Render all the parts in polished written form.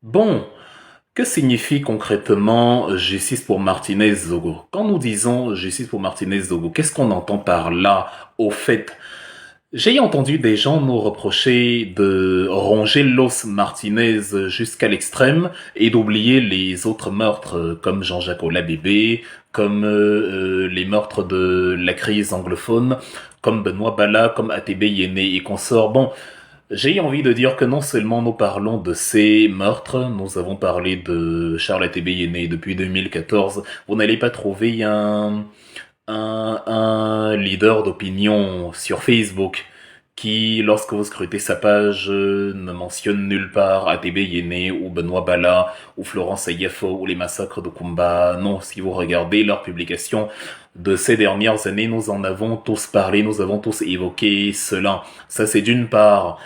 Bon, que signifie concrètement justice pour Martinez Zogo? Quand nous disons justice pour Martinez Zogo, qu'est-ce qu'on entend par là au fait? J'ai entendu des gens nous reprocher de ronger l'os Martinez jusqu'à l'extrême et d'oublier les autres meurtres comme Jean-Jacques Olabébé, comme les meurtres de la crise anglophone, comme Benoît Bala, comme ATB Yéné et consorts. Bon, j'ai envie de dire que non seulement nous parlons de ces meurtres, nous avons parlé de Charles ATB Yéné depuis 2014, vous n'allez pas trouver un leader d'opinion sur Facebook qui, lorsque vous scrutez sa page, ne mentionne nulle part ATB Yéné ou Benoît Bala ou Florence Ayafo ou les massacres de Kumba. Non, si vous regardez leurs publications de ces dernières années, nous en avons tous parlé, nous avons tous évoqué cela. Ça, c'est d'une part.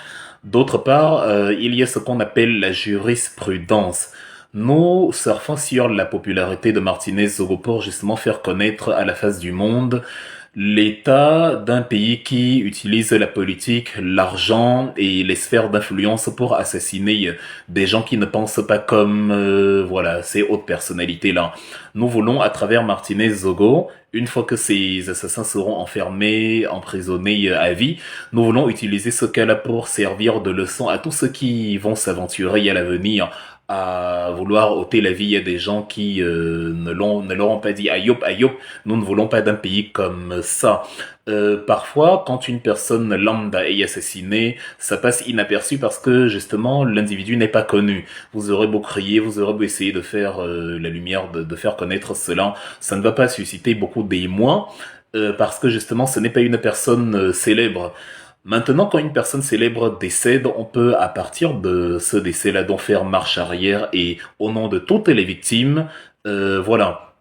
D'autre part, il y a ce qu'on appelle la jurisprudence. Nous surfons sur la popularité de Martinez Zogo pour justement faire connaître à la face du monde l'état d'un pays qui utilise la politique, l'argent et les sphères d'influence pour assassiner des gens qui ne pensent pas comme voilà ces hautes personnalités-là. Nous voulons, à travers Martinez Zogo, une fois que ces assassins seront enfermés, emprisonnés à vie, nous voulons utiliser ce cas-là pour servir de leçon à tous ceux qui vont s'aventurer à l'avenir à vouloir ôter la vie à des gens qui ne l'auront pas dit. Aïop, aïop, nous ne voulons pas d'un pays comme ça. Parfois, quand une personne lambda est assassinée, ça passe inaperçu parce que justement l'individu n'est pas connu. Vous aurez beau crier, vous aurez beau essayer de faire la lumière, de faire connaître cela, ça ne va pas susciter beaucoup d'émoi parce que justement ce n'est pas une personne célèbre. Maintenant, quand une personne célèbre décède, on peut, à partir de ce décès-là, donc faire marche arrière et, au nom de toutes les victimes, voilà,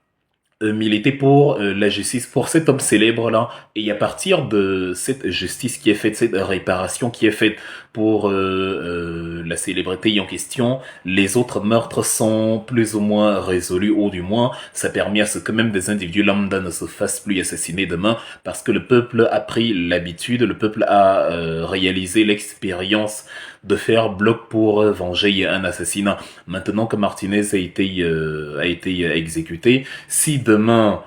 militer pour la justice pour cet homme célèbre-là. Et à partir de cette justice qui est faite, cette réparation qui est faite pour la célébrité en question, les autres meurtres sont plus ou moins résolus, ou du moins, ça permet à ce que même des individus lambda ne se fassent plus assassiner demain, parce que le peuple a pris l'habitude, le peuple a réalisé l'expérience de faire bloc pour venger un assassinat. Maintenant que Martinez a été exécuté, si demain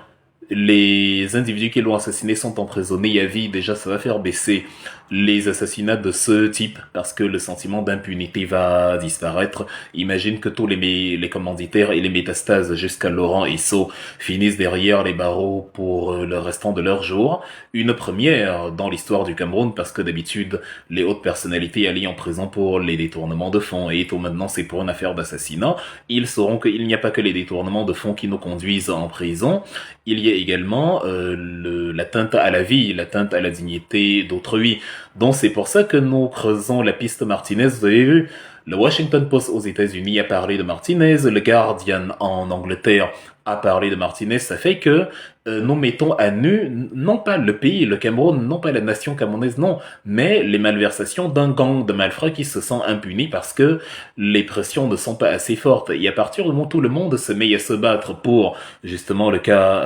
les individus qui l'ont assassiné sont emprisonnés à vie, déjà ça va faire baisser les assassinats de ce type parce que le sentiment d'impunité va disparaître. Imagine que tous les commanditaires et les métastases jusqu'à Laurent et Sceaux finissent derrière les barreaux pour le restant de leur jour. Une première dans l'histoire du Cameroun parce que d'habitude les hautes personnalités allaient en prison pour les détournements de fonds et tout maintenant c'est pour une affaire d'assassinat. Ils sauront qu'il n'y a pas que les détournements de fonds qui nous conduisent en prison. Il y a également l'atteinte à la vie, l'atteinte à la dignité d'autrui. Donc c'est pour ça que nous creusons la piste Martinez. Vous avez vu, le Washington Post aux États-Unis a parlé de Martinez, le Guardian en Angleterre a parlé de Martinez. Ça fait que nous mettons à nu non pas le pays, le Cameroun, non pas la nation camerounaise, non, mais les malversations d'un gang de malfrats qui se sent impuni parce que les pressions ne sont pas assez fortes. Et à partir du moment où tout le monde se met à se battre pour justement le cas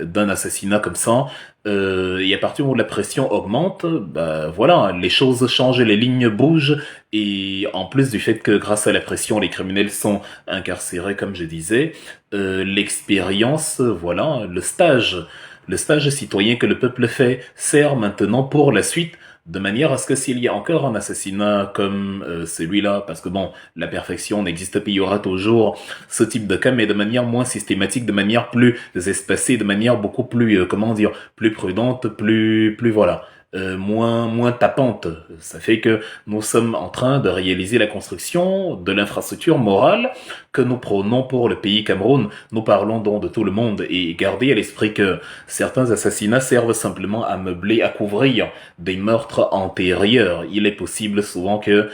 d'un assassinat comme ça, et à partir où la pression augmente, bah voilà, les choses changent, les lignes bougent, et en plus du fait que grâce à la pression, les criminels sont incarcérés, comme je disais, l'expérience, voilà, le stage citoyen que le peuple fait sert maintenant pour la suite, de manière à ce que s'il y a encore un assassinat comme celui-là, parce que bon, la perfection n'existe pas, il y aura toujours ce type de cas, mais de manière moins systématique, de manière plus espacée, de manière beaucoup plus, comment dire, plus prudente, plus voilà, moins tapante. Ça fait que nous sommes en train de réaliser la construction de l'infrastructure morale que nous prônons pour le pays Cameroun. Nous parlons donc de tout le monde et gardez à l'esprit que certains assassinats servent simplement à meubler, à couvrir des meurtres antérieurs. Il est possible souvent que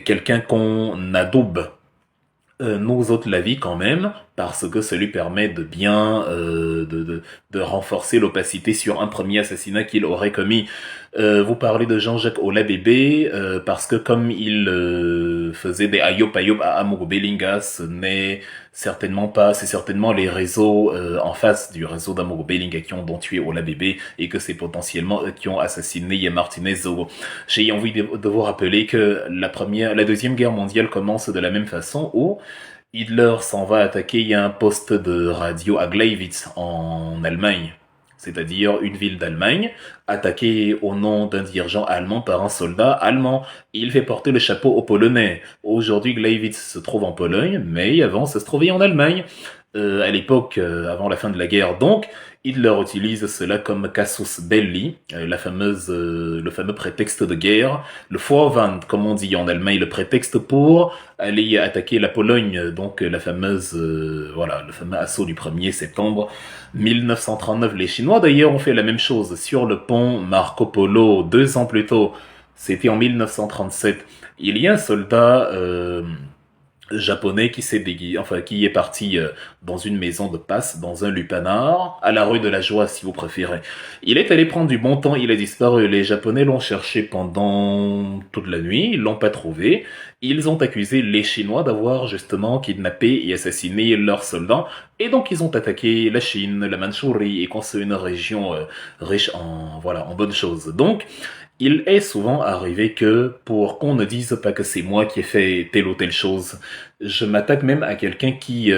quelqu'un qu'on adoube nous ôte la vie quand même parce que ça lui permet de bien de renforcer l'opacité sur un premier assassinat qu'il aurait commis. Vous parlez de Jean-Jacques Olabébé parce que comme il faisait des ayop ayop à Amogo Belinga, c'est certainement les réseaux en face du réseau d'Amogo Belinga qui ont donc tué Olabébé et que c'est potentiellement eux qui ont assassiné Martinez Zogo. J'ai envie de vous rappeler que la deuxième guerre mondiale commence de la même façon où Hitler s'en va attaquer un poste de radio à Gleiwitz en Allemagne, c'est-à-dire une ville d'Allemagne, attaquée au nom d'un dirigeant allemand par un soldat allemand. Il fait porter le chapeau aux Polonais. Aujourd'hui, Gleiwitz se trouve en Pologne, mais avant, ça se trouvait en Allemagne. À l'époque, avant la fin de la guerre, donc, Hitler utilise cela comme casus belli, le fameux prétexte de guerre, le Vorwand, comme on dit en Allemagne, le prétexte pour aller attaquer la Pologne, donc la fameuse, le fameux assaut du 1er septembre 1939. Les Chinois d'ailleurs ont fait la même chose sur le pont Marco Polo 2 ans plus tôt, c'était en 1937. Il y a un soldat japonais qui est parti dans une maison de passe, dans un lupanar, à la rue de la Joie si vous préférez. Il est allé prendre du bon temps, il a disparu. Les Japonais l'ont cherché pendant toute la nuit, ils l'ont pas trouvé. Ils ont accusé les Chinois d'avoir justement kidnappé et assassiné leurs soldats, et donc ils ont attaqué la Chine, la Mandchourie, et quand c'est une région riche en bonnes choses. Donc il est souvent arrivé que, pour qu'on ne dise pas que c'est moi qui ai fait telle ou telle chose, je m'attaque même à quelqu'un qui,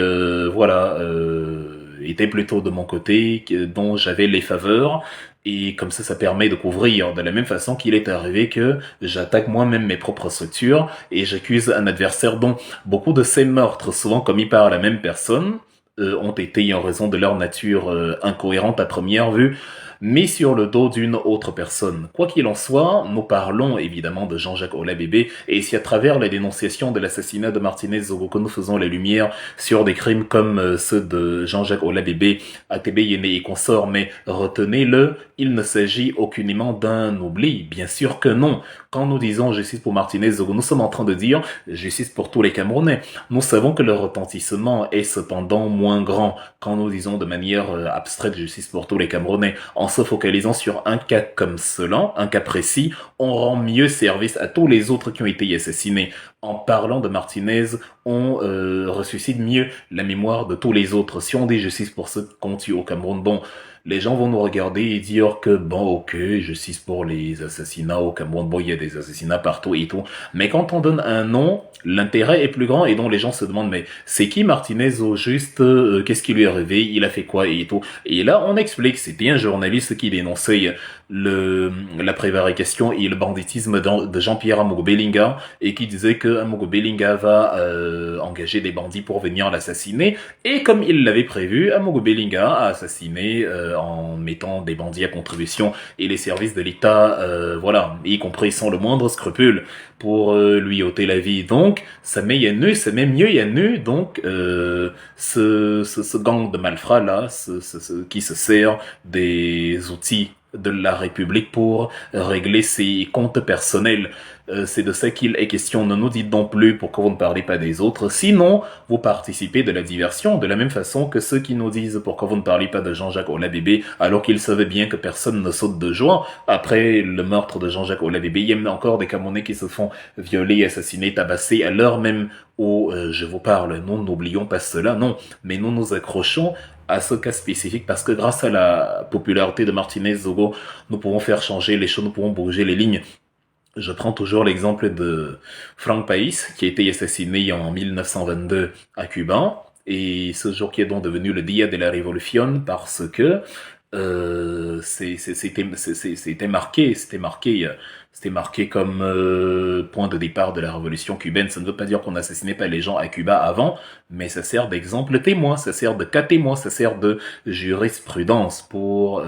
était plutôt de mon côté, dont j'avais les faveurs, et comme ça permet de couvrir. De la même façon qu'il est arrivé que j'attaque moi-même mes propres structures, et j'accuse un adversaire dont beaucoup de ces meurtres, souvent commis par la même personne, ont été en raison de leur nature incohérente à première vue, mais sur le dos d'une autre personne. Quoi qu'il en soit, nous parlons évidemment de Jean-Jacques Olabébé, et si à travers la dénonciation de l'assassinat de Martinez Zogo que nous faisons la lumière sur des crimes comme ceux de Jean-Jacques Olabébé, ATB Yéné et consorts, mais retenez-le, il ne s'agit aucunement d'un oubli, bien sûr que non. Quand nous disons justice pour Martinez Zogo, nous sommes en train de dire justice pour tous les Camerounais. Nous savons que le retentissement est cependant moins grand quand nous disons de manière abstraite justice pour tous les Camerounais. En se focalisant sur un cas comme cela, un cas précis, on rend mieux service à tous les autres qui ont été assassinés. En parlant de Martinez, on ressuscite mieux la mémoire de tous les autres. Si on dit justice pour ceux qu'on tue au Cameroun, bon, les gens vont nous regarder et dire que bon, ok, justice pour les assassinats au Cameroun, bon, il y a des assassinats partout et tout. Mais quand on donne un nom, l'intérêt est plus grand et donc les gens se demandent, mais c'est qui Martinez au juste, qu'est-ce qui lui est arrivé, il a fait quoi et tout. Et là, on explique, c'était un journaliste qui dénonçait la prévarication et le banditisme de Jean-Pierre Amogo Belinga et qui disait que Amogo Belinga va engager des bandits pour venir l'assassiner. Et comme il l'avait prévu, Amogo Belinga a assassiné en mettant des bandits à contribution et les services de l'État, y compris sans le moindre scrupule, pour lui ôter la vie. Donc, ça met mieux à nu, donc, ce gang de malfrats là, qui se sert des outils de la République pour régler ses comptes personnels. C'est de ça qu'il est question. Ne nous dites donc plus pourquoi vous ne parlez pas des autres. Sinon, vous participez de la diversion de la même façon que ceux qui nous disent pourquoi vous ne parlez pas de Jean-Jacques Olabébé alors qu'ils savaient bien que personne ne saute de joie. Après le meurtre de Jean-Jacques Olabébé, il y a encore des Camerounais qui se font violer, assassiner, tabasser à l'heure même où je vous parle. Nous n'oublions pas cela, non. Mais nous nous accrochons à ce cas spécifique parce que grâce à la popularité de Martinez Zogo, nous pouvons faire changer les choses, nous pouvons bouger les lignes. Je prends toujours l'exemple de Frank País, qui a été assassiné en 1922 à Cuba, et ce jour qui est donc devenu le Dia de la Révolution parce que c'était marqué comme point de départ de la révolution cubaine. Ça ne veut pas dire qu'on n'assassinait pas les gens à Cuba avant, mais ça sert d'exemple témoin, ça sert de cas témoin, ça sert de jurisprudence pour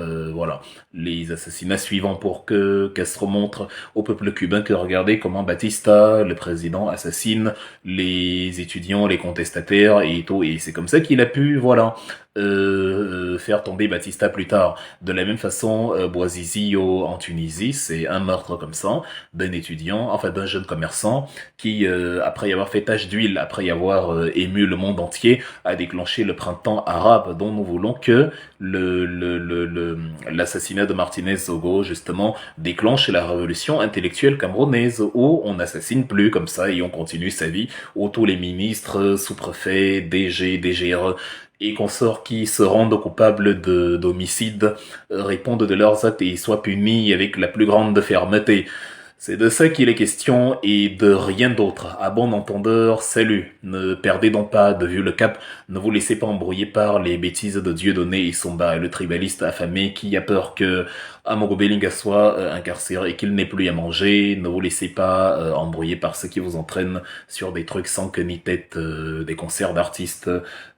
les assassinats suivants, pour que Castro montre au peuple cubain que regardez comment Batista, le président, assassine les étudiants, les contestataires et tout, et c'est comme ça qu'il a pu faire tomber Batista plus tard. De la même façon, Bouazizi en Tunisie, c'est un meurtre comme ça d'un étudiant, enfin d'un jeune commerçant qui, après y avoir fait tache d'huile, après y avoir ému le monde entier, a déclenché le printemps arabe dont nous voulons que l'assassinat de Martinez Zogo, justement, déclenche la révolution intellectuelle camerounaise où on n'assassine plus comme ça et on continue sa vie, où tous les ministres, sous-préfets, DG, DGRE et consorts qui se rendent coupables d'homicide répondent de leurs actes et soient punis avec la plus grande fermeté. C'est de ça qu'il est question et de rien d'autre. À bon entendeur, salut. Ne perdez donc pas de vue le cap. Ne vous laissez pas embrouiller par les bêtises de Dieudonné et Somba, le tribaliste affamé qui a peur que Amogo Belinga soit incarcéré et qu'il n'ait plus à manger. Ne vous laissez pas embrouiller par ceux qui vous entraînent sur des trucs sans queue ni tête, des concerts d'artistes,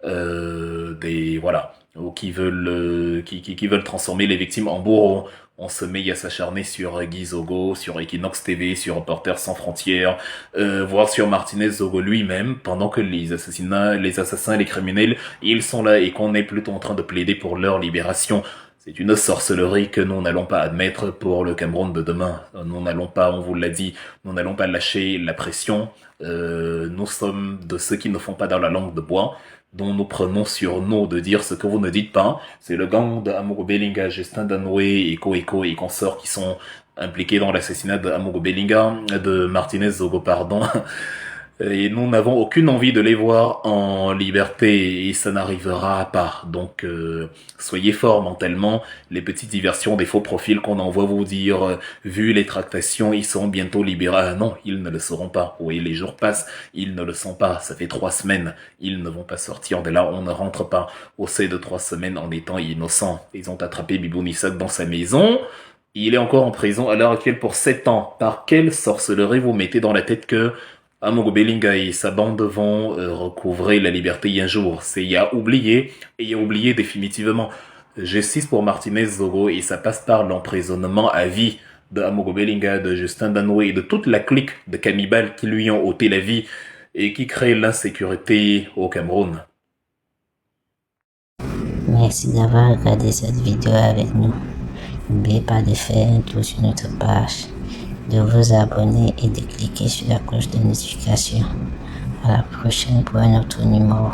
des voilà, ou qui veulent qui veulent transformer les victimes en bourreaux. On se met à s'acharner sur Guy Zogo, sur Equinox TV, sur Reporters sans frontières, voire sur Martinez Zogo lui-même, pendant que les assassins et les criminels, ils sont là et qu'on est plutôt en train de plaider pour leur libération. C'est une sorcellerie que nous n'allons pas admettre pour le Cameroun de demain. Nous n'allons pas, on vous l'a dit, nous n'allons pas lâcher la pression. Nous sommes de ceux qui ne font pas dans la langue de bois, dont nous prenons sur nous de dire ce que vous ne dites pas. C'est le gang de Amogo Belinga, Justin Danoué, Eko et consorts qui sont impliqués dans l'assassinat de Amogo Belinga, de Martinez Zogo, pardon. Et nous n'avons aucune envie de les voir en liberté et ça n'arrivera pas. Donc soyez forts mentalement. Les petites diversions des faux profils qu'on envoie vous dire vu les tractations, ils seront bientôt libérés. Ah non, ils ne le seront pas. Oui, les jours passent, ils ne le sont pas. Ça fait 3 semaines. Ils ne vont pas sortir de là. On ne rentre pas au seuil de 3 semaines en étant innocent. Ils ont attrapé Bibou Nissak dans sa maison. Il est encore en prison à l'heure actuelle pour 7 ans. Par quelle sorcellerie vous mettez dans la tête que Amogo Belinga et sa bande vont recouvrer la liberté un jour? C'est à oublier, et à oublier définitivement. Justice pour Martinez Zogo et ça passe par l'emprisonnement à vie de Amogo Belinga, de Justin Danoué et de toute la clique de cannibales qui lui ont ôté la vie et qui créent l'insécurité au Cameroun. Merci d'avoir regardé cette vidéo avec nous. N'oubliez pas de faire un tour sur notre page, de vous abonner et de cliquer sur la cloche de notification. À la prochaine pour un autre numéro.